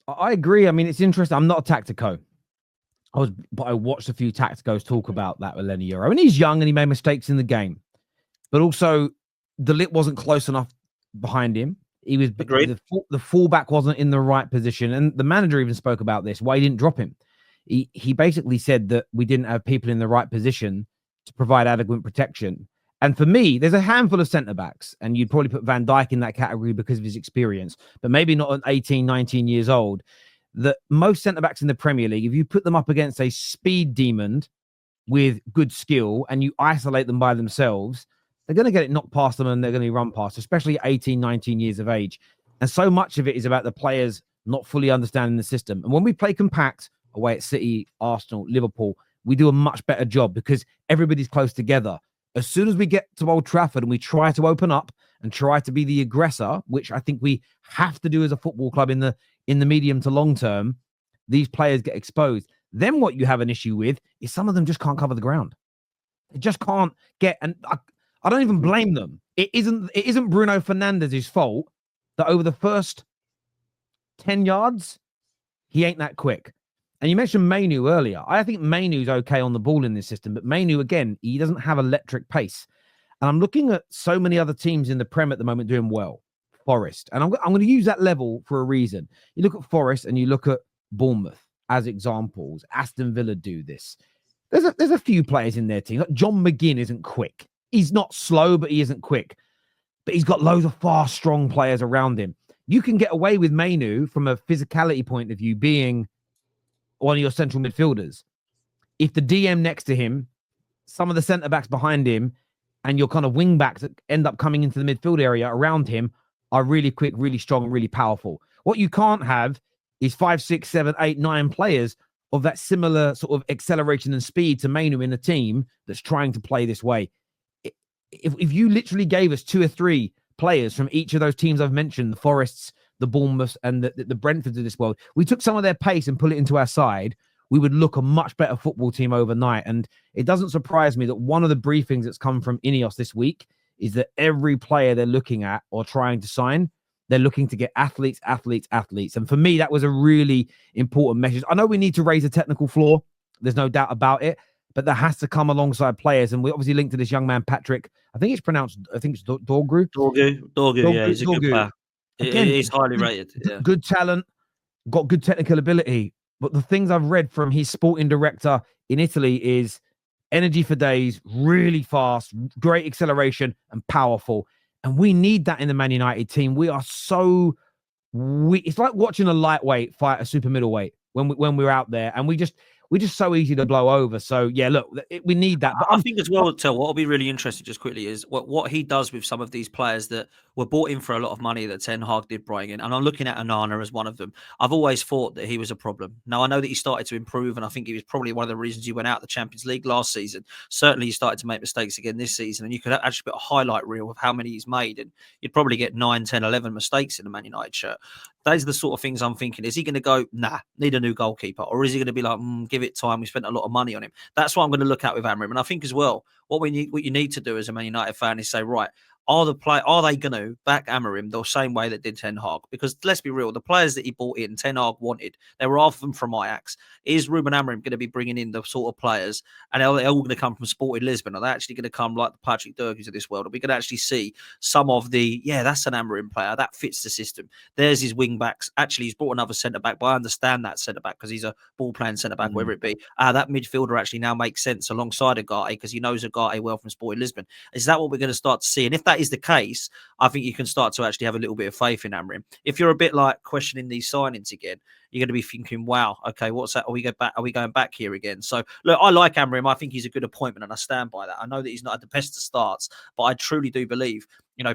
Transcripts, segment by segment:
I agree. I mean, it's interesting. I'm not a tactico. But I watched a few tacticos talk about that with Lenny Euro, and he's young and he made mistakes in the game. But also, the lit wasn't close enough behind him. He was Agreed. the fullback wasn't in the right position, and the manager even spoke about this. Why he didn't drop him? He basically said that we didn't have people in the right position to provide adequate protection. And for me, there's a handful of centre backs, and you'd probably put Van Dijk in that category because of his experience, but maybe not at 18, 19 years old. That most centre backs in the Premier League, if you put them up against a speed demon with good skill and you isolate them by themselves, they're going to get it knocked past them and they're going to run past, especially 18, 19 years of age. And so much of it is about the players not fully understanding the system. And when we play compact away at City, Arsenal, Liverpool, we do a much better job because everybody's close together. As soon as we get to Old Trafford and we try to open up and try to be the aggressor, which I think we have to do as a football club in the medium to long term, these players get exposed. Then what you have an issue with is some of them just can't cover the ground. They just can't get, and I don't even blame them. It isn't Bruno Fernandes's fault that over the first 10 yards, he ain't that quick. And you mentioned Mainu earlier. I think Mainu's okay on the ball in this system, but Mainu, again, he doesn't have electric pace. And I'm looking at so many other teams in the Prem at the moment doing well. Forest. And I'm going to use that level for a reason. You look at Forest and you look at Bournemouth as examples. Aston Villa do this. There's a few players in their team. Like John McGinn isn't quick. He's not slow, but he isn't quick. But he's got loads of fast, strong players around him. You can get away with Mainu from a physicality point of view being one of your central midfielders. If the DM next to him, some of the centre backs behind him, and your kind of wing backs that end up coming into the midfield area around him are really quick, really strong, and really powerful. What you can't have is 5, 6, 7, 8, 9 players of that similar sort of acceleration and speed to Mainu in a team that's trying to play this way. If you literally gave us 2 or 3 players from each of those teams I've mentioned, the Forests, the Bournemouths, and the Brentfords of this world, we took some of their pace and put it into our side, we would look a much better football team overnight. And it doesn't surprise me that one of the briefings that's come from Ineos this week is that every player they're looking at or trying to sign, they're looking to get athletes. And for me, that was a really important message. I know we need to raise a technical floor. There's no doubt about it. But that has to come alongside players. And we obviously linked to this young man, Patrick. I think it's Dorgu. Dorgu, yeah, he's a good player. Again, he's highly rated. Yeah. Good talent, got good technical ability. But the things I've read from his sporting director in Italy is energy for days, really fast, great acceleration, and powerful. And we need that in the Man United team. We are so... it's like watching a lightweight fight a super middleweight when we're out there. And we're just so easy to blow over. So, yeah, look, we need that. But I think as well, Tel, what will be really interesting just quickly is what he does with some of these players that were bought in for a lot of money that Ten Hag did bring in. And I'm looking at Onana as one of them. I've always thought that he was a problem. Now, I know that he started to improve, and I think he was probably one of the reasons he went out of the Champions League last season. Certainly, he started to make mistakes again this season, and you could actually put a highlight reel of how many he's made, and you'd probably get 9, 10, 11 mistakes in the Man United shirt. Those are the sort of things I'm thinking. Is he going to go, nah, need a new goalkeeper? Or is he going to be like, give it time, we spent a lot of money on him? That's what I'm going to look at with Amorim. And I think as well, what you need to do as a Man United fan is say, right, are they going to back Amorim the same way that did Ten Hag? Because let's be real, the players that he bought in, Ten Hag wanted, they were half of them from Ajax. Is Ruben Amorim going to be bringing in the sort of players, and are they all going to come from Sporting Lisbon? Are they actually going to come like the Patrick Durgus of this world? Are we going to actually see some of the, that's an Amorim player, that fits the system. There's his wing backs. Actually, he's brought another centre back, but I understand that centre back because he's a ball playing centre back, whether it be. That midfielder actually now makes sense alongside Agate because he knows Agate well from Sporting Lisbon. Is that what we're going to start to see? And if that is the case, I think you can start to actually have a little bit of faith in Amorim. If you're a bit like questioning these signings again, you're going to be thinking, wow, okay, what's that? Are we going back here again? So, look, I like Amorim. I think he's a good appointment, and I stand by that. I know that he's not had the best of starts, but I truly do believe,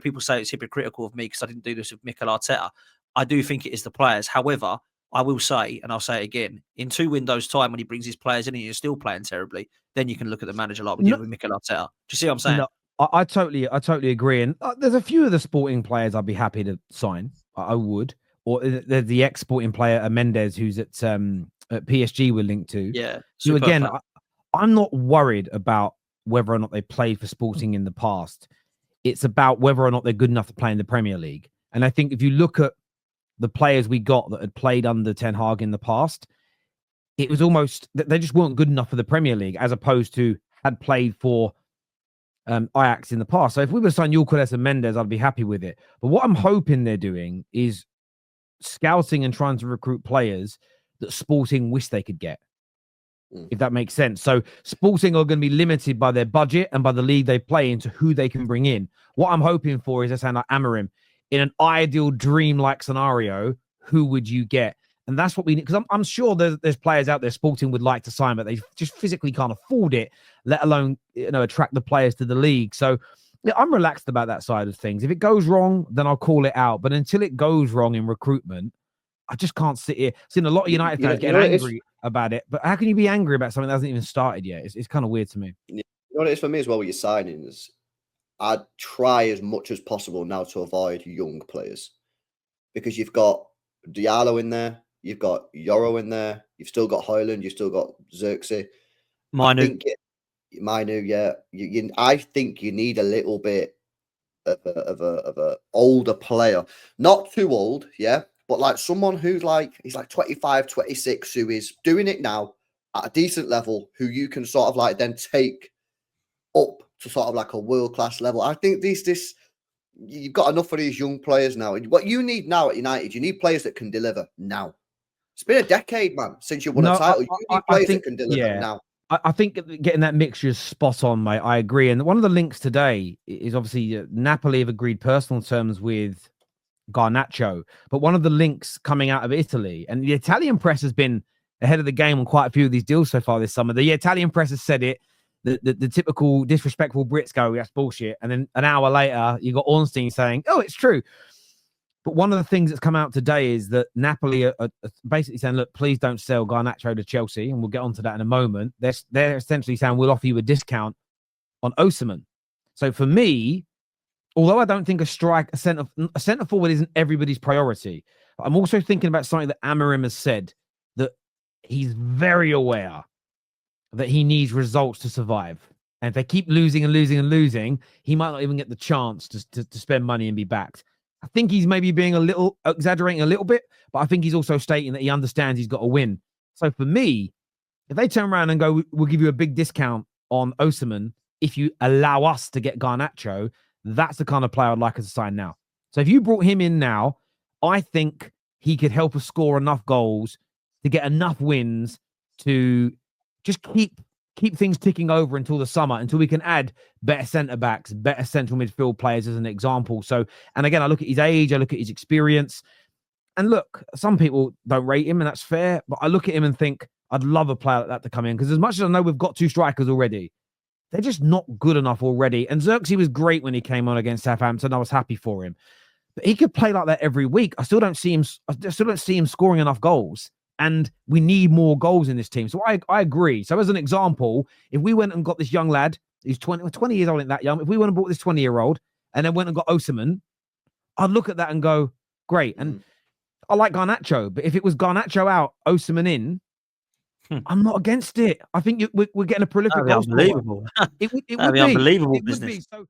people say it's hypocritical of me because I didn't do this with Mikel Arteta. I do think it is the players. However, I will say, and I'll say it again, in 2 windows' time when he brings his players in and you're still playing terribly, then you can look at the manager like we did with Mikel Arteta. Do you see what I'm saying? No, I totally agree. And there's a few of the sporting players I'd be happy to sign. I would. Or there's the ex-sporting player, Mendes, who's at PSG we're linked to. Yeah. So again, I'm not worried about whether or not they played for Sporting in the past. It's about whether or not they're good enough to play in the Premier League. And I think if you look at the players we got that had played under Ten Hag in the past, it was almost they just weren't good enough for the Premier League, as opposed to had played for Ajax in the past. So if we were to sign Yulkules and Mendes, I'd be happy with it. But what I'm hoping they're doing is scouting and trying to recruit players that Sporting wish they could get, if that makes sense. So Sporting are going to be limited by their budget and by the league they play into who they can bring in. What I'm hoping for is, I sound like Amorim, in an ideal dream-like scenario, who would you get? And that's what we need, because I'm sure there's players out there Sporting would like to sign, but they just physically can't afford it, let alone attract the players to the league. So yeah, I'm relaxed about that side of things. If it goes wrong, then I'll call it out. But until it goes wrong in recruitment, I just can't sit here. I've seen a lot of United fans getting angry about it. But how can you be angry about something that hasn't even started yet? It's kind of weird to me. You know what it is for me as well with your signings? I'd try as much as possible now to avoid young players, because you've got Diallo in there, you've got Yoro in there, you've still got Højlund, you've still got Xerxes. Manu, yeah. I think you need a little bit of a older player, not too old, yeah, but like someone who's he's like 25, 26, who is doing it now at a decent level, who you can sort of like then take up to sort of like a world-class level. I think you've got enough of these young players now. What you need now at United, you need players that can deliver now. It's been a decade, man, since you won a title. You need players that can deliver now. I think getting that mixture is spot on, mate. I agree. And one of the links today is obviously Napoli have agreed personal terms with Garnacho, but one of the links coming out of Italy, and the Italian press has been ahead of the game on quite a few of these deals so far this summer. The Italian press has said it. The typical disrespectful Brits go, that's bullshit. And then an hour later, you got Ornstein saying, oh, it's true. But one of the things that's come out today is that Napoli are basically saying, look, please don't sell Garnacho to Chelsea. And we'll get onto that in a moment. They're essentially saying, we'll offer you a discount on Osimhen. So for me, although I don't think a centre forward isn't everybody's priority, I'm also thinking about something that Amorim has said, that he's very aware that he needs results to survive. And if they keep losing and losing and losing, he might not even get the chance to spend money and be backed. I think he's maybe being exaggerating a little bit, but I think he's also stating that he understands he's got to win. So for me, if they turn around and go, we'll give you a big discount on Osimhen if you allow us to get Garnacho, that's the kind of player I'd like us to sign now. So if you brought him in now, I think he could help us score enough goals to get enough wins to just keep things ticking over until the summer, until we can add better centre-backs, better central midfield players as an example. So, and again, I look at his age, I look at his experience, and look, some people don't rate him, and that's fair, but I look at him and think, I'd love a player like that to come in, because as much as I know we've got two strikers already, they're just not good enough already. And Xerxes was great when he came on against Southampton. I was happy for him. But he could play like that every week. I still don't see him scoring enough goals. And we need more goals in this team. So I agree. So as an example, if we went and got this young lad, who's 20 years old, ain't that young, if we went and bought this 20-year-old and then went and got Osimhen, I'd look at that and go, great. And I like Garnacho, but if it was Garnacho out, Osimhen in, I'm not against it. I think we're getting a prolific goal. Unbelievable. It would be unbelievable it business. Would be. So